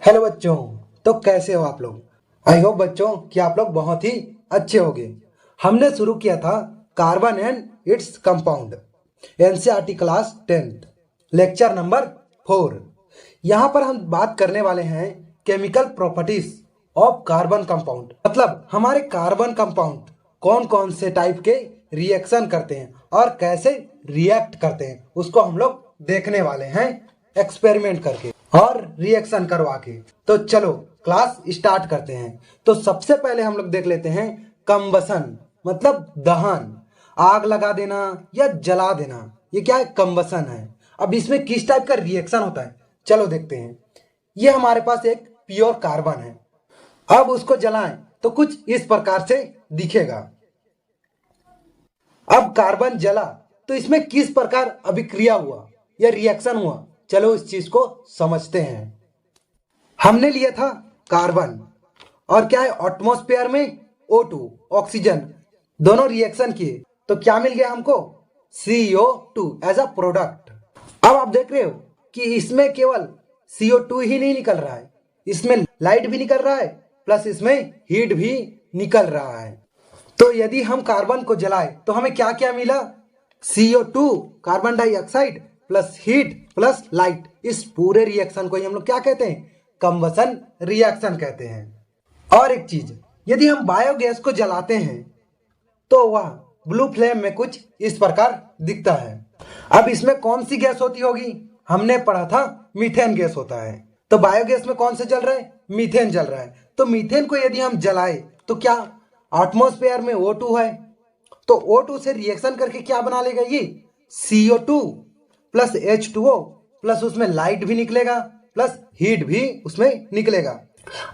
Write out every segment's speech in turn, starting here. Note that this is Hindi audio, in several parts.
हेलो बच्चों, तो कैसे हो आप लोग। आई होप बच्चों कि आप लोग बहुत ही अच्छे होंगे। हमने शुरू किया था carbon and its compound, NCERT class 10th lecture number 4। यहाँ पर हम बात करने वाले हैं chemical properties of carbon compound, मतलब हमारे कार्बन कंपाउंड कौन कौन से टाइप के रिएक्शन करते हैं और कैसे रिएक्ट करते हैं, उसको हम लोग देखने वाले हैं एक्सपेरिमेंट करके और रिएक्शन करवा के। तो चलो क्लास स्टार्ट करते हैं। तो सबसे पहले हम लोग देख लेते हैं कंबसन, मतलब दहन, आग लगा देना या जला देना। ये क्या है? कंबसन है। अब इसमें किस टाइप का रिएक्शन होता है, चलो देखते हैं। ये हमारे पास एक प्योर कार्बन है। अब उसको जलाएं तो कुछ इस प्रकार से दिखेगा। अब कार्बन जला तो इसमें किस प्रकार अभिक्रिया हुआ या रिएक्शन हुआ, चलो इस चीज को समझते हैं। हमने लिया था कार्बन और क्या है, एटमॉस्फेयर में O2 ऑक्सीजन, दोनों रिएक्शन किए तो क्या मिल गया हमको? CO2 as a product. अब आप देख रहे हो कि इसमें केवल CO2 ही नहीं निकल रहा है, इसमें लाइट भी निकल रहा है प्लस इसमें हीट भी निकल रहा है। तो यदि हम कार्बन को जलाए तो हमें क्या क्या मिला? CO2 carbon dioxide plus heat plus light. इस पूरे रिएक्शन को ही हम लोग क्या कहते हैं? कंबसन रिएक्शन कहते हैं। और एक चीज, यदि हम बायोगैस को जलाते हैं तो वह ब्लू फ्लेम में कुछ इस प्रकार दिखता है। अब इसमें कौन सी गैस होती होगी? हमने पढ़ा था मीथेन गैस होता है। तो बायोगैस में कौन से जल रहा है? मीथेन जल रहा है। तो मीथेन को यदि हम जलाए तो क्या एटमॉस्फेयर में O2 है, तो O2 से रिएक्शन करके क्या बना लेगा? ये CO2 प्लस H2O प्लस उसमें लाइट भी निकलेगा प्लस हीट भी उसमें निकलेगा।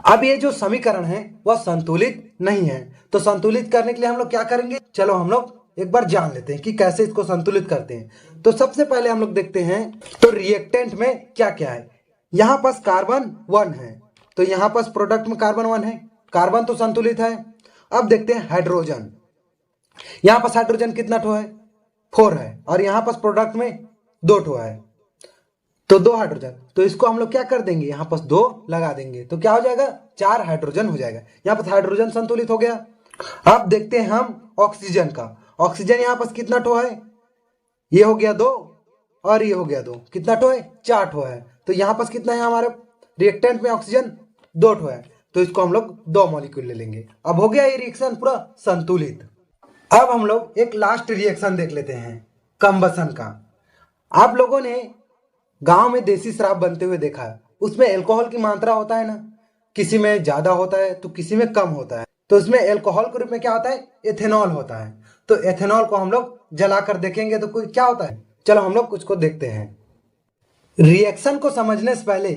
अब ये जो समीकरण है वह संतुलित नहीं है, तो संतुलित करने के लिए हम लोग क्या करेंगे, चलो हम लोग एक बार जान लेते हैं कि कैसे इसको संतुलित करते हैं। तो सबसे पहले हम लोग देखते हैं तो रिएक्टेंट में क्या क्या है। यहाँ पास कार्बन 1 है, तो यहाँ पास प्रोडक्ट में कार्बन 1 है, कार्बन तो संतुलित है। अब देखते हैं हाइड्रोजन। यहाँ पास हाइड्रोजन कितना ठो है? 4 है, और यहाँ पास प्रोडक्ट में 2 ठो है, तो 2 हाइड्रोजन। तो इसको हम लोग क्या कर देंगे, यहाँ पास 2 लगा देंगे तो क्या हो जाएगा? 4 हाइड्रोजन हो जाएगा। यहाँ पास हाइड्रोजन संतुलित हो गया। अब देखते हैं हम ऑक्सीजन का। ऑक्सीजन यहाँ पास कितना ठो है? ये हो गया 2 और ये हो गया 2, कितना ठो है? 4 ठो है। तो यहाँ पास कितना है हमारे रिएक्टेंट में? ऑक्सीजन 2 ठो है, तो इसको हम लोग 2 मॉलिक्यूल ले लेंगे। अब हो गया ये रिएक्शन पूरा संतुलित। अब हम लोग एक लास्ट रिएक्शन देख लेते हैं कंबसन का। आप लोगों ने गांव में देसी शराब बनते हुए देखा है, उसमें अल्कोहल की मात्रा होता है ना, किसी में ज्यादा होता है तो किसी में कम होता है। तो इसमें अल्कोहल के रूप में क्या होता है? एथेनॉल होता है। तो एथेनॉल को हम लोग जलाकर देखेंगे तो कोई क्या होता है, चलो हम लोग कुछ को देखते हैं। रिएक्शन को समझने से पहले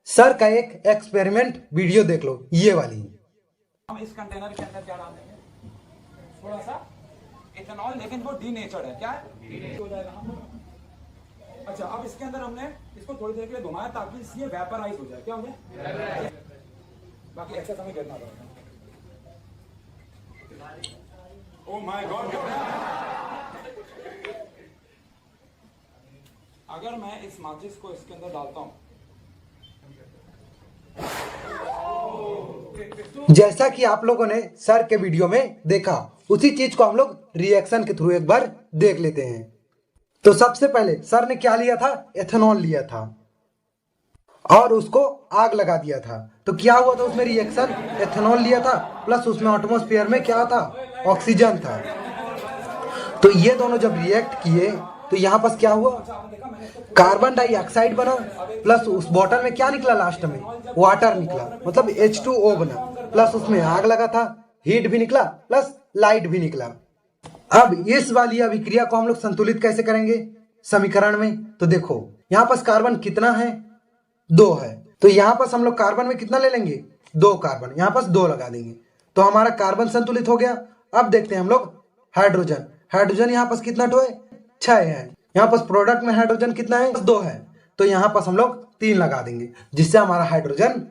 सर का एक एक्सपेरिमेंट वीडियो देख लो, ये वाली। हम इस कंटेनर के अंदर क्या डाल देंगे? थोड़ा सा इथेनॉल, लेकिन वो डीनेचर्ड है। क्या है? हो जाएगा। अच्छा, अब इसके अंदर हमने इसको थोड़ी देर के लिए घुमाया ताकि ये वेपराइज हो जाए। क्या हो जाए? बाकी ऐसा समय करना पड़ेगा। Oh my God! अगर मैं इस माचिस को इसके अंदर डालता हूं, जैसा कि आप लोगों ने सर के वीडियो में देखा, उसी चीज को हम लोग रिएक्शन के थ्रू एक बार देख लेते हैं। तो सबसे पहले सर ने क्या लिया था? एथेनॉल लिया था और उसको आग लगा दिया था। तो क्या हुआ था उसमें रिएक्शन? एथेनॉल लिया था प्लस उसमें एटमॉस्फेयर में क्या था? ऑक्सीजन था। तो ये दोनों जब रिएक्ट किए तो यहाँ पास क्या हुआ? कार्बन डाइऑक्साइड बना प्लस उस बॉटल में क्या निकला? लास्ट में वाटर निकला, मतलब H2O बना, प्लस उसमें आग लगा था, हीट भी निकला प्लस लाइट भी निकला। अब इस वाली अभिक्रिया को हम लोग संतुलित कैसे करेंगे समीकरण में? तो देखो यहाँ पास कार्बन कितना है? 2 है, तो यहाँ पास हम लोग कार्बन में कितना ले लेंगे? 2 कार्बन, यहाँ पास 2 लगा देंगे तो हमारा कार्बन संतुलित हो गया। अब देखते हैं हम लोग हाइड्रोजन। हाइड्रोजन यहाँ पास कितना ठो है? 6 है। यहाँ पास प्रोडक्ट में हाइड्रोजन कितना है? 2 है, तो यहाँ पास हम लोग 3 लगा देंगे जिससे हमारा हाइड्रोजन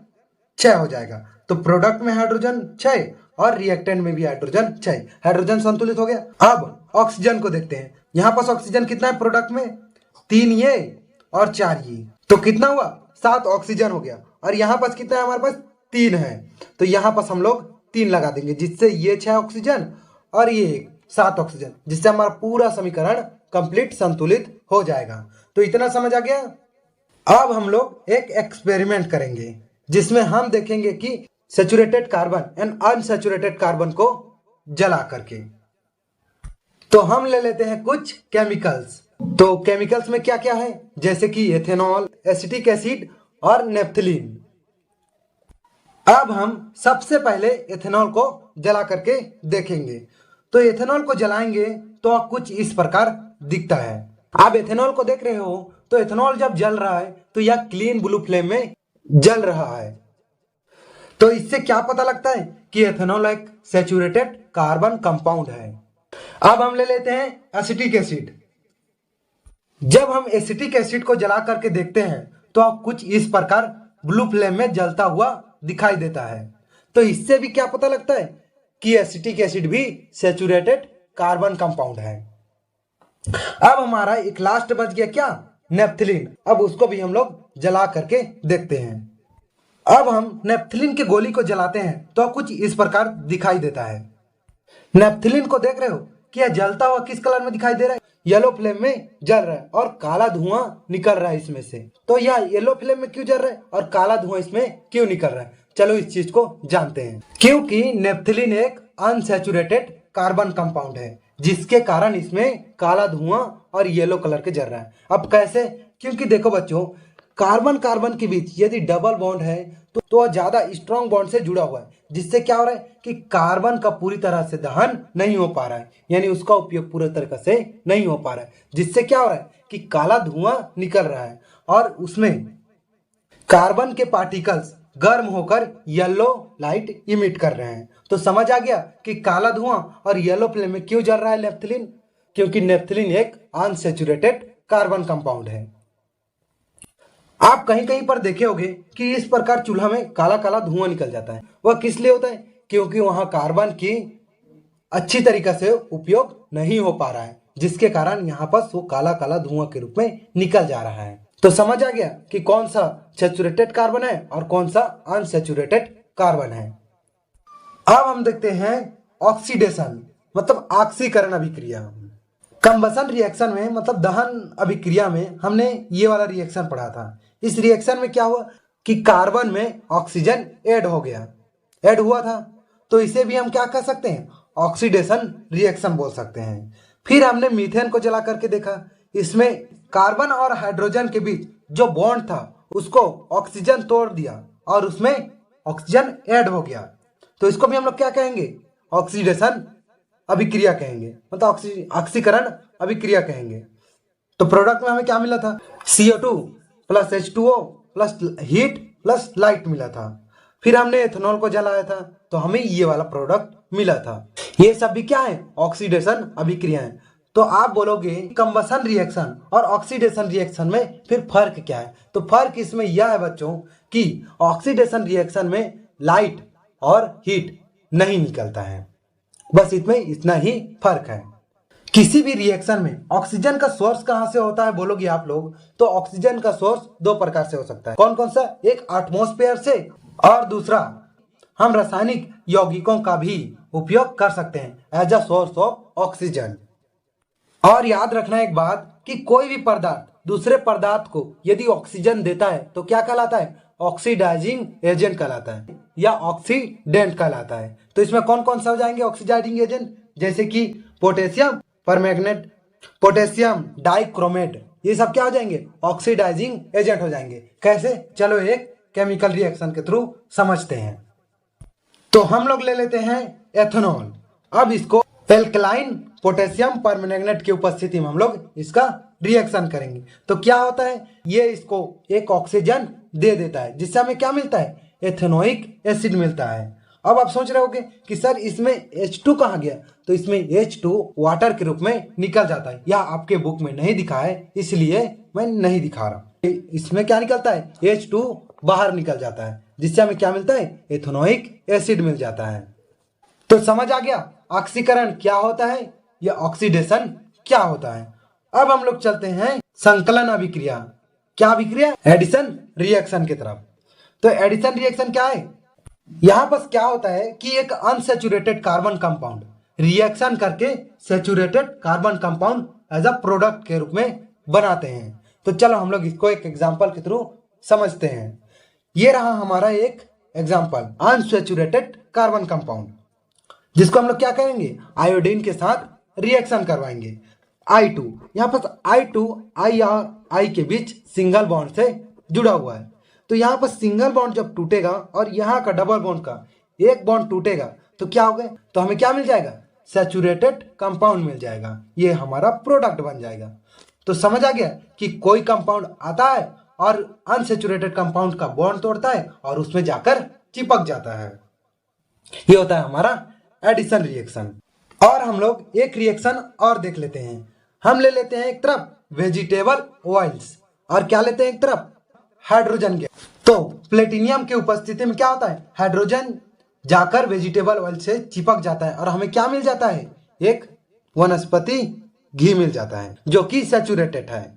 6 हो जाएगा। तो प्रोडक्ट में हाइड्रोजन 6 और रिएक्टेंट में भी हाइड्रोजन 6, हाइड्रोजन संतुलित हो गया। अब ऑक्सीजन को देखते हैं। यहाँ पास ऑक्सीजन कितना है प्रोडक्ट में? 3 ये और 4 ये, तो कितना हुआ? 7 ऑक्सीजन हो गया। और यहाँ पास कितना है हमारे पास 3 है, तो यहाँ पास हम लोग 3 लगा देंगे, जिससे ये 6 ऑक्सीजन और ये 7 ऑक्सीजन, जिससे हमारा पूरा समीकरण कंप्लीट संतुलित हो जाएगा। तो इतना समझ आ गया। अब हम लोग एक एक्सपेरिमेंट करेंगे जिसमें हम देखेंगे कि saturated carbon and unsaturated carbon को जला करके। तो हम ले लेते हैं कुछ केमिकल्स। तो केमिकल्स में क्या क्या है, जैसे कि एथेनॉल, एसिटिक एसिड और नेप्थलीन। अब हम सबसे पहले एथेनॉल को जला करके देखेंगे। तो एथेनॉल को जलाएंगे तो कुछ इस प्रकार दिखता है। आप एथेनॉल को देख रहे हो, तो एथेनॉल जब जल रहा है तो यह क्लीन ब्लू फ्लेम में जल रहा है। तो इससे क्या पता लगता है कि एथेनॉल एक सैचुरेटेड कार्बन कंपाउंड है। अब हम ले लेते हैं एसिटिक एसिड। जब हम एसिटिक एसिड को जला करके देखते हैं तो आप कुछ इस प्रकार ब्लू फ्लेम में जलता हुआ दिखाई देता है। तो इससे भी क्या पता लगता है कि एसिटिक एसिड भी सैचुरेटेड कार्बन कंपाउंड है। अब हमारा एक लास्ट बच गया क्या, नेप्थलीन। अब उसको भी हम लोग जला करके देखते हैं। अब हम नेप्थलीन के गोली को जलाते हैं तो कुछ इस प्रकार दिखाई देता है। नेप्थलीन को देख रहे हो कि यह जलता हुआ किस कलर में दिखाई दे रहा है, येलो फ्लेम में जल रहा है और काला धुआं निकल रहा है इसमें से। तो यह येलो फ्लेम में क्यों जल रहा है और काला धुआं इसमें क्यों निकल रहा है, चलो इस चीज को जानते हैं। क्योंकि नेप्थलीन एक अनसैचुरेटेड कार्बन कंपाउंड है, जिसके कारण इसमें काला धुआं और येलो कलर के जल रहा है। अब कैसे, क्योंकि देखो बच्चों, कार्बन कार्बन के बीच यदि डबल बॉन्ड है तो ज्यादा स्ट्रॉन्ग बॉन्ड से जुड़ा हुआ है, जिससे क्या हो रहा है कि कार्बन का पूरी तरह से दहन नहीं हो पा रहा है, यानी उसका उपयोग पूरे तरीके से नहीं हो पा रहा है, जिससे क्या हो रहा है कि काला धुआं निकल रहा है और उसमें कार्बन के पार्टिकल्स गर्म होकर येलो लाइट इमिट कर रहे हैं। तो समझ आ गया कि काला धुआं और येलो फ्लेम में क्यों जल रहा है नेप्थलीन, क्योंकि नेप्थलीन एक अनसैचुरेटेड कार्बन कंपाउंड है। आप कहीं कहीं पर देखे होंगे कि इस प्रकार चूल्हा में काला काला धुआं निकल जाता है। वह किस लिए होता है, क्योंकि वहां कार्बन की अच्छी तरीके से उपयोग नहीं हो पा रहा है, जिसके कारण यहाँ पर वो काला काला धुआं के रूप में निकल जा रहा है। तो समझ आ गया कि कौन सा सैचुरेटेड कार्बन है और कौन सा अनसैचुरेटेड कार्बन है। अब हम देखते हैं ऑक्सीडेशन, मतलब ऑक्सीकरण अभिक्रिया। कंबसन रिएक्शन में, मतलब दहन अभिक्रिया में, हमने ये वाला रिएक्शन पढ़ा था। इस रिएक्शन में क्या हुआ कि कार्बन में ऑक्सीजन ऐड हो गया, ऐड हुआ था। तो इसे भी हम क्या कह सकते हैं, ऑक्सीडेशन रिएक्शन बोल सकते हैं। फिर हमने मीथेन को जला करके देखा। इसमें कार्बन और हाइड्रोजन के बीच जो बॉन्ड था उसको ऑक्सीजन तोड़ दिया और उसमें ऑक्सीजन ऐड हो गया। तो इसको भी हम लोग क्या कहेंगे, ऑक्सीडेशन अभिक्रिया कहेंगे, मतलब ऑक्सीकरण अभिक्रिया कहेंगे। तो प्रोडक्ट में हमें क्या मिला था, CO2 plus H2O plus heat plus light मिला था। फिर हमने एथेनॉल को जलाया था तो हमें ये वाला प्रोडक्ट मिला था। ये सब भी क्या है, ऑक्सीडेशन अभिक्रिया है। तो आप बोलोगे कंबसन रिएक्शन और ऑक्सीडेशन रिएक्शन में फिर फर्क क्या है, तो फर्क इसमें यह है बच्चों कि ऑक्सीडेशन रिएक्शन में लाइट और हीट नहीं निकलता है, बस इसमें इतना ही फर्क है। किसी भी रिएक्शन में ऑक्सीजन का सोर्स कहां से होता है बोलोगे आप लोग, तो ऑक्सीजन का सोर्स 2 प्रकार से हो सकता है। कौन कौन सा, एक एटमॉस्फेयर से और दूसरा हम रासायनिक यौगिकों का भी उपयोग कर सकते हैं as a source of oxygen. और याद रखना एक बात कि कोई भी पदार्थ दूसरे पदार्थ को यदि ऑक्सीजन देता है तो क्या कहलाता है, ऑक्सीडाइजिंग एजेंट कहलाता है या ऑक्सीडेंट कहलाता है। तो इसमें कौन कौन सा हो जाएंगे ऑक्सीडाइजिंग एजेंट, जैसे कि पोटेशियम परमैंगनेट, पोटेशियम डाइक्रोमेट, ये सब क्या हो जाएंगे, ऑक्सीडाइजिंग एजेंट हो जाएंगे। कैसे, चलो एक केमिकल रिएक्शन के थ्रू समझते हैं। तो हम लोग ले लेते हैं एथेनॉल। अब इसको एल्कलाइन पोटेशियम परमैंगनेट की उपस्थिति में हम लोग इसका रिएक्शन करेंगे। तो क्या होता है, ये इसको एक ऑक्सीजन दे देता है, जिससे हमें क्या मिलता है, एथेनोइक एसिड मिलता है। अब आप सोच रहे होगे कि सर इसमें H2 कहाँ गया, तो इसमें H2 वाटर के रूप में निकल जाता है, या आपके बुक में नहीं दिखा है इसलिए मैं नहीं दिखा रहा। इसमें क्या निकलता है, H2 बाहर निकल जाता है, जिससे हमें क्या मिलता है, एथेनोइक एसिड मिल जाता है। तो समझ आ गया ऑक्सीकरण क्या होता है या ऑक्सीडेशन क्या होता है। अब हम लोग चलते हैं संकलन अभिक्रिया, क्या अभिक्रिया, एडिशन रिएक्शन की तरफ। तो एडिशन रिएक्शन क्या है? यहाँ पर क्या होता है कि एक अनसैचुरेटेड कार्बन कंपाउंड रिएक्शन करके saturated carbon compound as a product के रूप में बनाते हैं। तो चलो हम लोग इसको एक एग्जांपल के थ्रू समझते हैं। ये रहा हमारा एक एग्जांपल, अनसैचुरेटेड कार्बन कंपाउंड, जिसको हम लोग क्या करेंगे, आयोडीन के साथ रिएक्शन करवाएंगे। I2, यहाँ पर I2 I और I के बीच सिंगल बॉन्ड से जुड़ा हुआ है। तो यहाँ पर सिंगल बॉन्ड जब टूटेगा और यहाँ का डबल बॉन्ड का एक बॉन्ड टूटेगा तो क्या होगा, तो हमें क्या मिल जाएगा, सैचुरेटेड कंपाउंड मिल जाएगा। ये हमारा प्रोडक्ट बन जाएगा। तो समझ आ गया कि कोई कंपाउंड आता है और अनसैचुरेटेड कंपाउंड का बॉन्ड तोड़ता है और उसमें जाकर चिपक जाता है। ये होता है हमारा एडिशन रिएक्शन। और हम लोग एक रिएक्शन और देख लेते हैं। हम ले लेते हैं एक तरफ वेजिटेबल ऑयल्स और क्या लेते हैं एक तरफ हाइड्रोजन गैस। तो प्लेटिनियम की उपस्थिति में क्या होता है, हाइड्रोजन जाकर वेजिटेबल ऑयल से चिपक जाता है और हमें क्या मिल जाता है, एक वनस्पति घी मिल जाता है जो कि सैचुरेटेड है।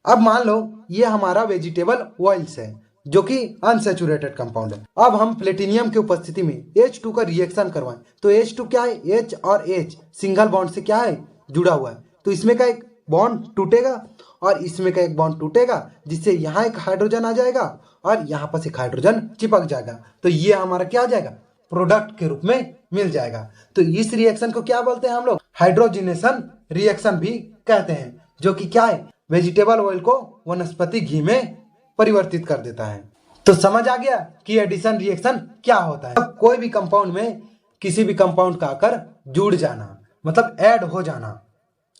अब मान लो ये हमारा वेजिटेबल ऑयल्स है जो कि अनसैचुरेटेड कंपाउंड है। अब हम प्लेटिनियम की उपस्थिति में H2 का रिएक्शन करवाएं तो H2 क्या है, H और H सिंगल बॉन्ड से क्या है, जुड़ा हुआ है। तो इसमें का एक बॉन्ड टूटेगा और इसमें का एक बॉन्ड टूटेगा, जिससे यहाँ एक हाइड्रोजन आ जाएगा और यहाँ पर एक हाइड्रोजन चिपक जाएगा। तो ये हमारा क्या आ जाएगा, प्रोडक्ट के रूप में मिल जाएगा। तो इस रिएक्शन को क्या बोलते हैं हम लोग, हाइड्रोजिनेशन रिएक्शन भी कहते हैं, जो कि क्या है, वेजिटेबल ऑयल को वनस्पति घी में परिवर्तित कर देता है। तो समझ आ गया कि एडिशन रिएक्शन क्या होता है। अब कोई भी कंपाउंड में किसी भी कंपाउंड का आकर जुड़ जाना, मतलब ऐड हो जाना,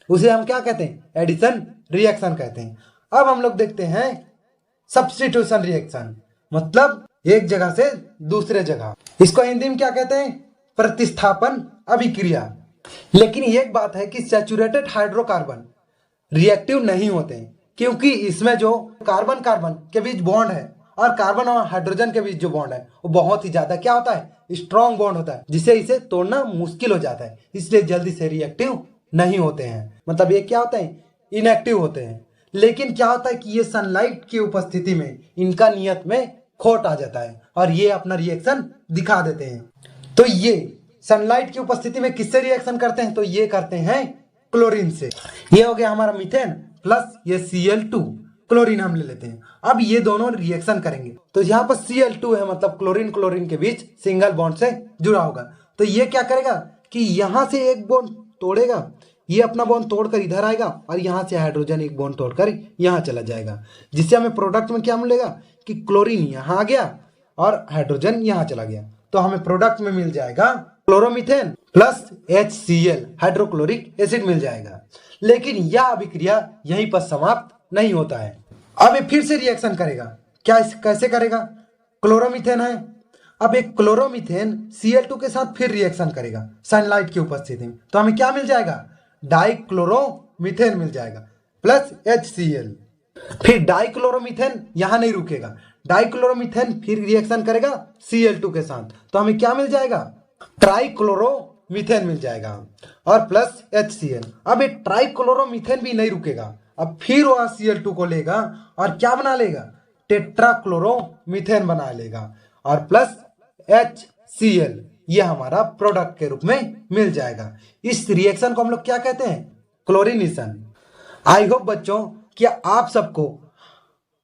उसे हम क्या कहते हैं, एडिशन रिएक्शन कहते हैं। अब हम लोग देखते हैं सब्स्टिट्यूशन रिएक्शन, मतलब एक जगह से दूसरे जगह। इसको हिंदी में क्या कहते हैं, प्रतिस्थापन अभिक्रिया। लेकिन एक बात है कि सैचुरेटेड हाइड्रोकार्बन रिएक्टिव नहीं होते हैं, क्योंकि इसमें जो कार्बन कार्बन के बीच बॉन्ड है और कार्बन और हाइड्रोजन के बीच जो बॉन्ड है वो बहुत ही ज्यादा क्या होता है, स्ट्रॉन्ग बॉन्ड होता है, जिससे इसे तोड़ना मुश्किल हो जाता है, इसलिए जल्दी से रिएक्टिव नहीं होते हैं। मतलब ये क्या होता है, इनएक्टिव होते हैं। लेकिन क्या होता है कि ये सनलाइट की उपस्थिति में इनका नियत में खोट आ जाता है और ये अपना रिएक्शन दिखा देते हैं। तो ये सनलाइट की उपस्थिति में किससे रिएक्शन करते हैं, तो ये करते हैं क्लोरीन से। ये हो गया हमारा मीथेन प्लस ये Cl2, क्लोरीन हम ले लेते हैं। अब ये दोनों रिएक्शन करेंगे तो यहाँ पर Cl2 है, मतलब क्लोरीन क्लोरीन के बीच सिंगल बॉन्ड से जुड़ा होगा। तो ये क्या करेगा कि यहाँ से एक बॉन्ड तोड़ेगा, ये अपना बॉन्ड तोड़कर इधर आएगा और यहाँ से हाइड्रोजन एक बॉन्ड तोड़कर यहाँ चला जाएगा, जिससे हमें प्रोडक्ट में क्या मिलेगा कि क्लोरीन यहाँ आ गया और हाइड्रोजन यहाँ चला गया। तो हमें प्रोडक्ट में मिल जाएगा chloromethane plus HCl, hydrochloric acid मिल जाएगा। लेकिन यह अभिक्रिया यहीं पर समाप्त नहीं होता है। अब ये फिर से रिएक्शन करेगा। कैसे करेगा, क्लोरोमीथेन है, अब एक क्लोरोमीथेन Cl2 के साथ फिर रिएक्शन करेगा सनलाइट की उपस्थिति में। तो हमें क्या मिल जाएगा, डाइक्लोरोमीथेन मिल जाएगा प्लस HCl। फिर डाइक्लोरोमीथेन यहां नहीं रुकेगा, डाइक्लोरोमीथेन फिर रिएक्शन करेगा Cl2 के साथ, तो हमें क्या मिल जाएगा, ट्राइक्लोरोमीथेन मिल जाएगा और प्लस HCl। अब ये ट्राइक्लोरोमीथेन भी नहीं रुकेगा, अब फिर वह Cl2 को लेगा और क्या बना लेगा, टेट्राक्लोरोमीथेन बना लेगा और प्लस HCl। ये हमारा प्रोडक्ट के रूप में मिल जाएगा। इस रिएक्शन को हम लोग क्या कहते हैं, क्लोरीनेशन। आई होप बच्चों कि आप सबको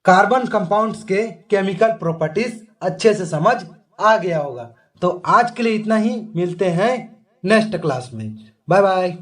कार्बन कंपाउंड्स के केमिकल प्रॉपर्टीज अच्छे से समझ आ गया होगा। तो आज के लिए इतना ही, मिलते हैं नेक्स्ट क्लास में। Bye bye.